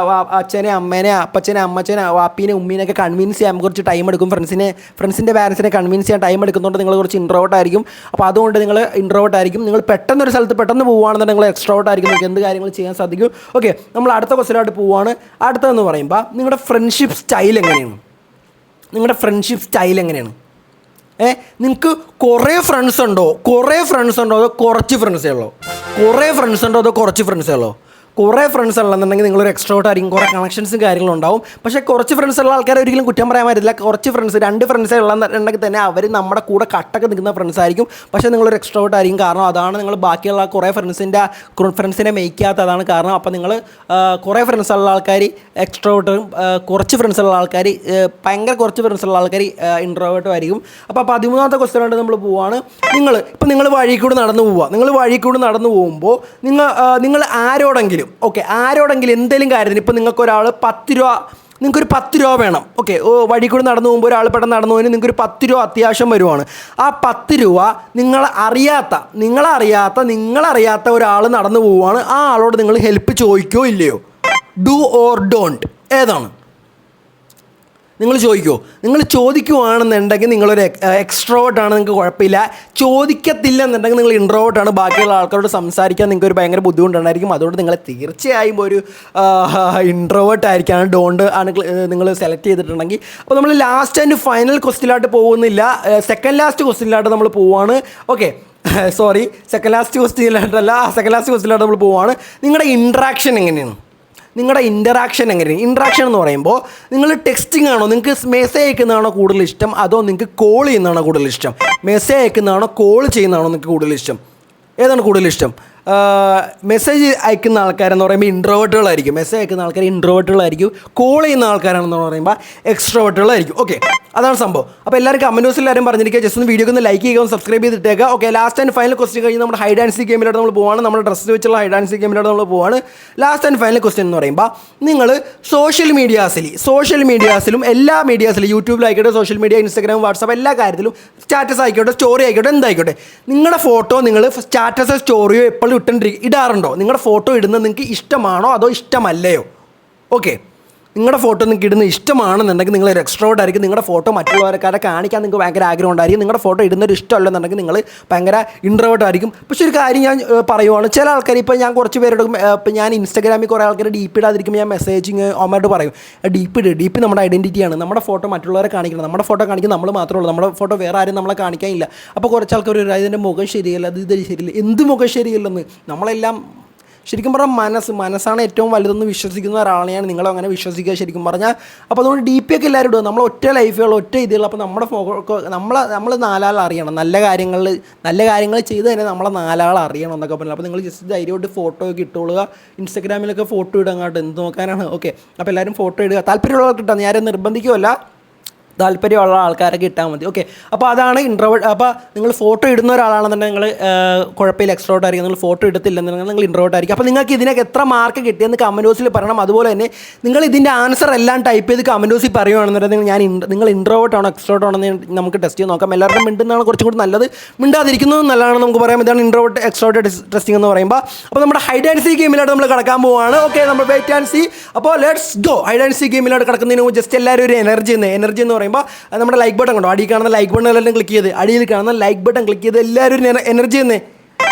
അച്ഛനെ അമ്മേനെ അപ്പച്ചനെ അമ്മച്ചനെ വാപ്പീനെ ഉമ്മീനെയൊക്കെ കൺവീൻസ് ചെയ്യാൻ കുറച്ച് ടൈം എടുക്കും. ഫ്രണ്ട്സിൻ്റെ പാരൻസിനെ കൺവീൻസ് ചെയ്യാൻ ടൈം എടുക്കുന്നതുകൊണ്ട് നിങ്ങൾ കുറച്ച് ഇൻട്രോവേർട്ട് ആയിരിക്കും. അപ്പോൾ അതുകൊണ്ട് നിങ്ങൾ ഇൻട്രോവേർട്ട് ആയിരിക്കും. നിങ്ങൾ പെട്ടെന്നൊരു സ്ഥലത്ത് പെട്ടെന്ന് പോവുകയാണെന്നുണ്ടെങ്കിൽ നിങ്ങൾ എക്സ്ട്രോവേർട്ട് ആയിരിക്കും. നിങ്ങൾക്ക് എന്ത് കാര്യങ്ങൾ ചെയ്യാൻ സാധിക്കും. ഓക്കെ, നമ്മൾ അടുത്ത ക്വസ്റ്റ്യനായിട്ട് പോവുകയാണ്. അടുത്തതെന്ന് പറയുമ്പോൾ നിങ്ങളുടെ ഫ്രണ്ട്ഷിപ്പ് സ്റ്റൈൽ എങ്ങനെയാണ്? നിങ്ങൾക്ക് കുറേ ഫ്രണ്ട്സ് ഉണ്ടോ അതോ കുറച്ച് ഫ്രണ്ട്സേ ഉള്ളൂ? കുറേ ഫ്രണ്ട്സ് ഉള്ളതെന്നുണ്ടെങ്കിൽ നിങ്ങളൊരു എക്സ്ട്രോവേർട്ട് ആയിരിക്കും. കുറേ കണക്ഷൻസും കാര്യങ്ങളും ഉണ്ടാവും. പക്ഷേ കുറച്ച് ഫ്രണ്ട്സ് ഉള്ള ആൾക്കാരെ ഒരിക്കലും കുറ്റം പറയാൻ പറ്റില്ല. കുറച്ച് ഫ്രണ്ട്സ് 2 ഫ്രണ്ട്സേ ഉള്ളതെന്നുണ്ടെങ്കിൽ തന്നെ അവർ നമ്മുടെ കൂടെ കട്ടൊക്കെ നിൽക്കുന്ന ഫ്രണ്ട്സ് ആയിരിക്കും. പക്ഷേ നിങ്ങളൊരു എക്സ്ട്രോവേർട്ട് ആയിരിക്കും. കാരണം അതാണ് നിങ്ങൾ ബാക്കിയുള്ള കുറേ ഫ്രണ്ട്സിനെ മേക്ക് ചെയ്യാത്ത അതാണ് കാരണം. അപ്പോൾ നിങ്ങൾ കുറേ ഫ്രണ്ട്സ് ഉള്ള ആൾക്കാർ എക്സ്ട്രോവേർട്ടും, കുറച്ച് ഫ്രണ്ട്സ് ഉള്ള ആൾക്കാർ ഭയങ്കര കുറച്ച് ഫ്രണ്ട്സ് ഉള്ള ആൾക്കാർ ഇൻട്രോവേർട്ടും ആയിരിക്കും. അപ്പോൾ 13ാമത്തെ ക്വസ്റ്റ്യനായിട്ട് നമ്മൾ പോവുകയാണ്. നിങ്ങൾ വഴി കൂടെ നടന്നു പോകുമ്പോൾ നിങ്ങൾ ആരോടെങ്കിലും എന്തെങ്കിലും കാര്യത്തിന്, ഇപ്പോൾ നിങ്ങൾക്കൊരാൾ 10 രൂപ, നിങ്ങൾക്കൊരു 10 രൂപ വേണം. ഓക്കെ, വഴി കൂടെ നടന്നു പോകുമ്പോൾ ഒരാൾ പെട്ടെന്ന് നടന്നു പോകുന്നതിന് നിങ്ങൾക്കൊരു 10 രൂപ അത്യാവശ്യം വരുവാണ്. ആ 10 രൂപ നിങ്ങളറിയാത്ത ഒരാൾ നടന്നു പോവുകയാണ്. ആ ആളോട് നിങ്ങൾ ഹെൽപ്പ് ചോദിക്കോ ഇല്ലയോ? ഡു ഓർ ഡോണ്ട് ഏതാണ്? നിങ്ങൾ ചോദിക്കുവാണെന്നുണ്ടെങ്കിൽ നിങ്ങളൊരു എക്സ്ട്രോവേർട്ടാണ്, നിങ്ങൾക്ക് കുഴപ്പമില്ല. ചോദിക്കത്തില്ല എന്നുണ്ടെങ്കിൽ നിങ്ങൾ ഇൻട്രോവേർട്ടാണ്. ബാക്കിയുള്ള ആൾക്കാരോട് സംസാരിക്കാൻ നിങ്ങൾക്ക് ഒരു ഭയങ്കര ബുദ്ധിമുട്ടുണ്ടായിരിക്കും. അതുകൊണ്ട് നിങ്ങൾ തീർച്ചയായും ഒരു ഇൻട്രോവേർട്ട് ആയിരിക്കാണ്. ഡോണ്ട് ആണ് നിങ്ങൾ സെലക്ട് ചെയ്തിട്ടുണ്ടെങ്കിൽ. അപ്പോൾ നമ്മൾ ലാസ്റ്റ് ആൻഡ് ഫൈനൽ ക്വസ്റ്റ്യനിലായിട്ട് പോകുന്നില്ല, സെക്കൻഡ് ലാസ്റ്റ് ക്വസ്റ്റ്യനിലായിട്ട് നമ്മൾ പോവുകയാണ്. ഓക്കെ, സെക്കൻഡ് ലാസ്റ്റ് ക്വസ്റ്റ്യനിലായിട്ട് നമ്മൾ പോവുകയാണ്. നിങ്ങളുടെ ഇൻട്രാക്ഷൻ എങ്ങനെയാണ്? ഇൻട്രാക്ഷൻ എന്ന് പറയുമ്പോൾ നിങ്ങൾ ടെക്സ്റ്റിംഗ് ആണോ, നിങ്ങൾക്ക് മെസ്സേജ് അയക്കുന്നതാണോ കൂടുതൽ ഇഷ്ടം, അതോ നിങ്ങൾക്ക് കോൾ ചെയ്യുന്നതാണോ കൂടുതൽ ഇഷ്ടം? മെസ്സേജ് അയക്കുന്നതാണോ കോൾ ചെയ്യുന്നതാണോ നിങ്ങൾക്ക് കൂടുതൽ ഇഷ്ടം? ഏതാണ് കൂടുതൽ ഇഷ്ടം? മെസ്സേജ് അയക്കുന്ന ആൾക്കാരെന്ന് പറയുമ്പോൾ ഇൻട്രോവേർട്ടുകളായിരിക്കും. കോൾ ചെയ്യുന്ന ആൾക്കാരാണെന്ന് പറയുമ്പോൾ എക്സ്ട്രോവേർട്ടുകളായിരിക്കും. ഓക്കെ, അതാണ് സംഭവം. അപ്പോൾ എല്ലാവരും കമൻറ്റ് ബോക്സിൽ എല്ലാവരും പറഞ്ഞിരിക്കുക. ജസ്റ്റ് ഒന്ന് വീഡിയോക്ക് ഒന്ന് ലൈക്ക് ചെയ്യുക, സബ്സ്ക്രൈബ് ചെയ്തിട്ടേക്കുക. Okay, last and final question കഴിഞ്ഞ് നമ്മുടെ ഹൈഡ് ആൻഡ് സീക്ക് ഗെയിമിലോട്ട് നമ്മൾ പോവാണ്. നമ്മുടെ ഡ്രസ്സ് വെച്ചുള്ള ഹൈഡ് ആൻഡ് സീക്ക് ഗെയിമിലോട്ട് നമ്മൾ പോവാണ്. ലാസ്റ്റ് ആൻഡ് ഫൈനൽ ക്വസ്റ്റ്യൻ എന്ന് പറയുമ്പോൾ നിങ്ങൾ സോഷ്യൽ മീഡിയാസിലും എല്ലാ മീഡിയാസിലും, യൂട്യൂബിലായിക്കോട്ടെ, സോഷ്യൽ മീഡിയ, ഇൻസ്റ്റാഗ്രാം, വാട്സാപ്പ്, എല്ലാ കാര്യത്തിലും സ്റ്റാറ്റസ് ആയിക്കോട്ടെ, സ്റ്റോറി ആയിക്കോട്ടെ, എന്തായിക്കോട്ടെ, നിങ്ങളുടെ ഫോട്ടോ നിങ്ങൾ സ്റ്റാറ്റസ് സ്റ്റോറിയോ എപ്പോഴും ഇടാറുണ്ടോ? നിങ്ങളുടെ ഫോട്ടോ ഇടുന്നത് നിങ്ങൾക്ക് ഇഷ്ടമാണോ അതോ ഇഷ്ടമല്ലയോ? ഓക്കെ, നിങ്ങളുടെ ഫോട്ടോ നിങ്ങൾക്ക് ഇടുന്ന ഇഷ്ടമാണെന്നുണ്ടെങ്കിൽ നിങ്ങൾ ഒരു എക്സ്ട്രോവേർട്ട് ആയിരിക്കും. നിങ്ങളുടെ ഫോട്ടോ മറ്റുള്ളവരെ കാണിക്കാൻ നിങ്ങൾക്ക് ഭയങ്കര ആഗ്രഹം ഉണ്ടായിരിക്കും. നിങ്ങളുടെ ഫോട്ടോ ഇടുന്നൊരു ഇഷ്ടമല്ലെന്നുണ്ടെങ്കിൽ നിങ്ങൾ ഭയങ്കര ഇൻട്രോവേർട്ട് ആയിരിക്കും. പക്ഷേ ഒരു കാര്യം ഞാൻ പറയുവാണ്, ചില ആൾക്കാർ, ഇപ്പോൾ ഞാൻ കുറച്ച് പേരോട്, ഇപ്പോൾ ഞാൻ ഇൻസ്റ്റാഗ്രാമിൽ കുറേ ആൾക്കാർ ഡി പി ഇടാതിരിക്കുമ്പോൾ ഞാൻ മെസ്സേജിങ് അമ്മയോട് പറയും, ഡി പി നമ്മുടെ ഐഡൻറ്റിറ്റിയാണ്. നമ്മുടെ ഫോട്ടോ മറ്റുള്ളവരെ കാണിക്കണം. നമ്മുടെ ഫോട്ടോ കാണിക്കാൻ നമ്മൾ മാത്രമേ ഉള്ളൂ. നമ്മുടെ ഫോട്ടോ വേറെ ആരും നമ്മളെ കാണിക്കാനില്ല. അപ്പോൾ കുറച്ച് ആൾക്കാർ ഇതിൻ്റെ മുഖം ശരിയല്ല, ഇത് ശരിയില്ല. എന്ത് മുഖം ശരിയല്ലെന്ന്? നമ്മളെല്ലാം ശരിക്കും പറഞ്ഞാൽ മനസ്സാണ് ഏറ്റവും വലുതെന്ന് വിശ്വസിക്കുന്ന ഒരാളാണ് ഞാൻ. നിങ്ങളും അങ്ങനെ വിശ്വസിക്കുക ശരിക്കും പറഞ്ഞാൽ. അപ്പോൾ അതുകൊണ്ട് ഡി പി ഒക്കെ എല്ലാവരും ഇടുക. നമ്മൾ ഒറ്റ ലൈഫുകൾ, ഒറ്റ ഇതുകൾ. അപ്പോൾ നമ്മൾ 4 ആൾ അറിയണം. നല്ല കാര്യങ്ങൾ ചെയ്ത് തന്നെ നമ്മളെ 4 ആൾ അറിയണം എന്നൊക്കെ പറഞ്ഞാൽ. അപ്പോൾ നിങ്ങൾ ജസ്റ്റ് ധൈര്യമായിട്ട് ഫോട്ടോ ഒക്കെ ഇട്ടുകൊള്ളുക. ഇൻസ്റ്റാഗ്രാമിലൊക്കെ ഫോട്ടോ ഇടുക, അങ്ങോട്ട് എന്ത് നോക്കാനാണ്. ഓക്കെ, അപ്പോൾ എല്ലാവരും ഫോട്ടോ ഇടുക. താല്പര്യമുള്ളവർക്ക് ഇട്ടാൽ ഞാൻ നിർബന്ധിക്കുമല്ല, താല്പര്യമുള്ള ആൾക്കാരൊക്കെ ഇട്ടാൽ മതി. ഓക്കെ, അപ്പോൾ അതാണ് ഇൻട്രോവേർട്ട്. അപ്പോൾ നിങ്ങൾ ഫോട്ടോ ഇടുന്ന ഒരാളാണെന്നുണ്ടെങ്കിൽ നിങ്ങൾ കുഴപ്പമില്ല, എക്സ്ട്രോവേർട്ട് ആയിരിക്കും. നിങ്ങൾ ഫോട്ടോ ഇടത്തില്ലെന്നുണ്ടെങ്കിൽ നിങ്ങൾ ഇൻട്രോവേർട്ട് ആയിരിക്കും. അപ്പോൾ നിങ്ങൾക്ക് ഇതിനൊക്കെ എത്ര മാർക്ക് കിട്ടിയെന്ന് കമൻറ്റ് ബോക്സിൽ പറയണം. അതുപോലെ തന്നെ നിങ്ങൾ ഇതിൻ്റെ ആൻസർ എല്ലാം ടൈപ്പ് ചെയ്ത് കമൻറ്റ് ബോക്സിൽ പറയുകയാണെന്നുണ്ടെങ്കിൽ നിങ്ങൾ ഇൻട്രോവേർട്ട് ആണോ എക്സ്ട്രോവേർട്ട് ആണോ എന്ന് നമുക്ക് ടെസ്റ്റ് ചെയ്ത് നോക്കാം. എല്ലാവരും മിണ്ടുന്നതാണ് കുറച്ചും കൂടി നല്ലത്, മിണ്ടാതിരിക്കുന്നതും നല്ലതാണ് നമുക്ക് പറയാം. ഇതാണ് ഇൻട്രോവേർട്ട് എക്സ്ട്രോവേർട്ട് ടെസ്റ്റിംഗ് എന്ന് പറയുമ്പോൾ. അപ്പോൾ നമ്മുടെ ഹൈഡ് ആൻഡ് സീ ഗെയിമിലോട്ട് നമ്മൾ കിടക്കാൻ പോവുകയാണ്. ഓക്കെ, നമ്മൾ വെയിറ്റ് ആൻഡ് സീ. അപ്പോൾ let's go. Hide and see ഗെയിമിലോട്ട് കിടക്കുന്നതിന് മുമ്പ് ജസ്റ്റ് എല്ലാവരും ഒരു എനർജി എന്ന് പറയുമ്പോൾ നമ്മുടെ ലൈക്ക് ബട്ടൺ കണ്ടോ, അടിയിൽ കാണുന്ന ലൈക്ക് ബട്ടൺ എല്ലാം ക്ലിക്ക് ചെയ്ത്, അടിയിൽ കാണുന്ന ലൈക്ക് ബട്ടൺ ക്ലിക്ക് ചെയ്ത് എല്ലാവരും എനർജി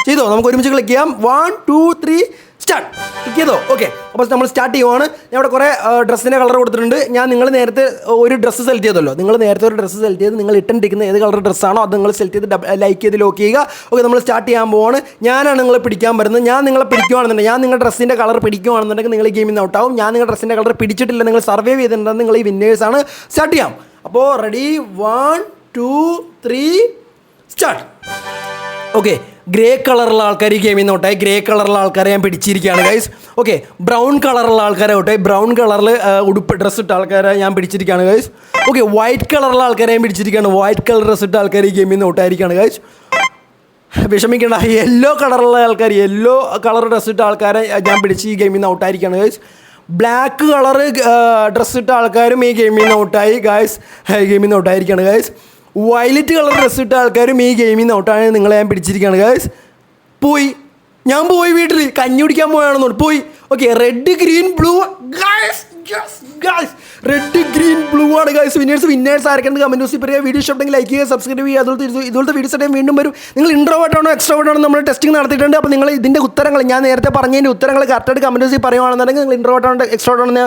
ചെയ്തോ. നമുക്ക് ഒരുമിച്ച് ക്ലിക്ക് ചെയ്യാം. 1 2 3 സ്റ്റാർട്ട്. ക്ലിക്ക് ചെയ്തോ. ഓക്കെ, അപ്പോൾ നമ്മൾ സ്റ്റാർട്ട് ചെയ്യുവാണ്. ഞാൻ ഇവിടെ കുറേ ഡ്രസ്സിൻ്റെ കളർ കൊടുത്തിട്ടുണ്ട്. നിങ്ങൾ നേരത്തെ ഒരു ഡ്രസ്സ് സെലക്ട് ചെയ്തല്ലോ, നിങ്ങൾ നേരത്തെ ഒരു ഡ്രസ്സ് സെലക്ട് ചെയ്ത് നിങ്ങൾ ഇട്ടിരിക്കുന്ന ഏത് കളർ ഡ്രസ്സാണോ അത് നിങ്ങൾ സെലക്ട് ചെയ്ത് ലൈക്ക് ചെയ്ത് ലോക്ക് ചെയ്യുക. ഓക്കെ, നമ്മൾ സ്റ്റാർട്ട് ചെയ്യാൻ പോവാണ്. ഞാനാണ് നിങ്ങളെ പിടിക്കാൻ വരുന്നത്. ഞാൻ നിങ്ങളെ പിടിക്കുകയാണെന്നുണ്ടെങ്കിൽ, ഞാൻ നിങ്ങളുടെ ഡ്രസ്സിൻ്റെ കളർ പിടിക്കുകയാണെന്നുണ്ടെങ്കിൽ നിങ്ങൾ ഈ ഗെയിമിൽ നിന്ന് ഔട്ടാവും. ഞാൻ നിങ്ങളുടെ ഡ്രസ്സിൻ്റെ കളർ പിടിച്ചിട്ടില്ല, നിങ്ങൾ സർവൈവ് ചെയ്തിട്ടുണ്ടെങ്കിൽ നിങ്ങൾ ഈ വിന്നേഴ്സാണ്. സ്റ്റാർട്ട് ചെയ്യാം. അപ്പോൾ റെഡി, 1 2 3 സ്റ്റാർട്ട്. ഓക്കെ, ഗ്രേ കളറുള്ള ആൾക്കാർ ഈ ഗെയിമിൽ നിന്ന് ഔട്ടായി. ഗ്രേ കളറുള്ള ആൾക്കാരെ ഞാൻ പിടിച്ചിരിക്കുകയാണ് ഗൈസ്. ഓക്കെ, ബ്രൗൺ കളറുള്ള ആൾക്കാരെ ഔട്ടായി. ബ്രൗൺ കളറിൽ ഉടുപ്പ് ഡ്രസ്സ് ഇട്ട ആൾക്കാരെ ഞാൻ പിടിച്ചിരിക്കുകയാണ് ഗൈസ്. ഓക്കെ, വൈറ്റ് കളറുള്ള ആൾക്കാരെ ഞാൻ പിടിച്ചിരിക്കുകയാണ്. വൈറ്റ് കളർ ഡ്രസ്സ് ഇട്ട ആൾക്കാർ ഈ ഗെയിമിൽ നിന്ന് ഔട്ടായിരിക്കുകയാണ് ഗൈസ്. വിഷമിക്കേണ്ട, യെല്ലോ കളറുള്ള ആൾക്കാർ, യെല്ലോ കളർ ഡ്രസ്സ് ഇട്ട ആൾക്കാരെ ഞാൻ പിടിച്ച് ഈ ഗെയിമിൽ നിന്ന് ഔട്ടായിരിക്കുകയാണ് ഗൈസ്. ബ്ലാക്ക് കളർ ഡ്രസ്സ് ഇട്ട ആൾക്കാരും ഈ ഗെയിമിൽ നിന്ന് ഔട്ടായി ഗൈസ്. ഗെയിമിൽ നിന്ന് ഔട്ടായിരിക്കുകയാണ് ഗൈസ്. വയലറ്റ് കളർ ഡ്രസ്സ് ഇട്ട ആൾക്കാരും ഈ ഗെയിമിൽ നിന്ന് ഔട്ടാണ്. നിങ്ങളെ ഞാൻ പിടിച്ചിരിക്കുകയാണ് ഗൈസ്. ഞാൻ പോയി വീട്ടിൽ കഞ്ഞി കുടിക്കാൻ പോയാണെന്നോട് പോയി. Okay, red green blue guys. Red green blue ആണ് ഗൈസ്. വിന്നേഴ്സ് ആരൊക്കെയാണ് കമൻറ്റ് ബോക്സിൽ പറയുക. വീഡിയോ ഇഷ്ടപ്പെട്ടെങ്കിൽ ലൈക്ക് ചെയ്യുക, സബ്സ്ക്രൈബ് ചെയ്യുക. ഇതുപോലത്തെ വീഡിയോസ് ആയിട്ട് വീണ്ടും വരും. നിങ്ങൾ ഇൻട്രോവേർട്ട് ആണോ എക്സ്ട്രോവേർട്ട് ആണോ നമ്മൾ ടെസ്റ്റിംഗ് നടത്തിയിട്ടുണ്ട്. അപ്പോൾ നിങ്ങൾ ഇതിൻ്റെ ഉത്തരങ്ങൾ, ഞാൻ നേരത്തെ പറഞ്ഞതിൻ്റെ ഉത്തരങ്ങൾ കറക്റ്റായിട്ട് കമൻറ്റ് ബോക്സിൽ പറയുകയാണെന്നുണ്ടെങ്കിൽ നിങ്ങൾ ഇൻട്രോവേർട്ട് ആണോ എക്സ്ട്രോവേർട്ട് ആണെന്ന്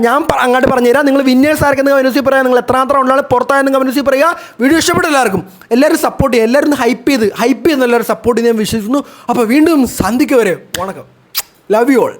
ഞാൻ അങ്ങോട്ട് പറഞ്ഞുതരാം. നിങ്ങൾ വിന്നേഴ്സ് ആരൊക്കെയാണ് കമൻറ്റ് ബോക്സിൽ പറയുക. നിങ്ങൾ എത്രാമത്തെ റൗണ്ടിലാണ് പുറത്തായെന്ന് കമൻറ്റ് ബോക്സിൽ പറയുക. വീഡിയോ ഇഷ്ടപ്പെട്ട എല്ലാവരും സപ്പോർട്ട് ചെയ്യുക. എല്ലാവരും ഹൈപ്പ് ചെയ്ത് എല്ലാവരും സപ്പോർട്ട് ചെയ്യാൻ വിശ്വസിക്കുന്നു. അപ്പോൾ വീണ്ടും സന്ധിക്ക് വരെ വണക്കം. Love you all.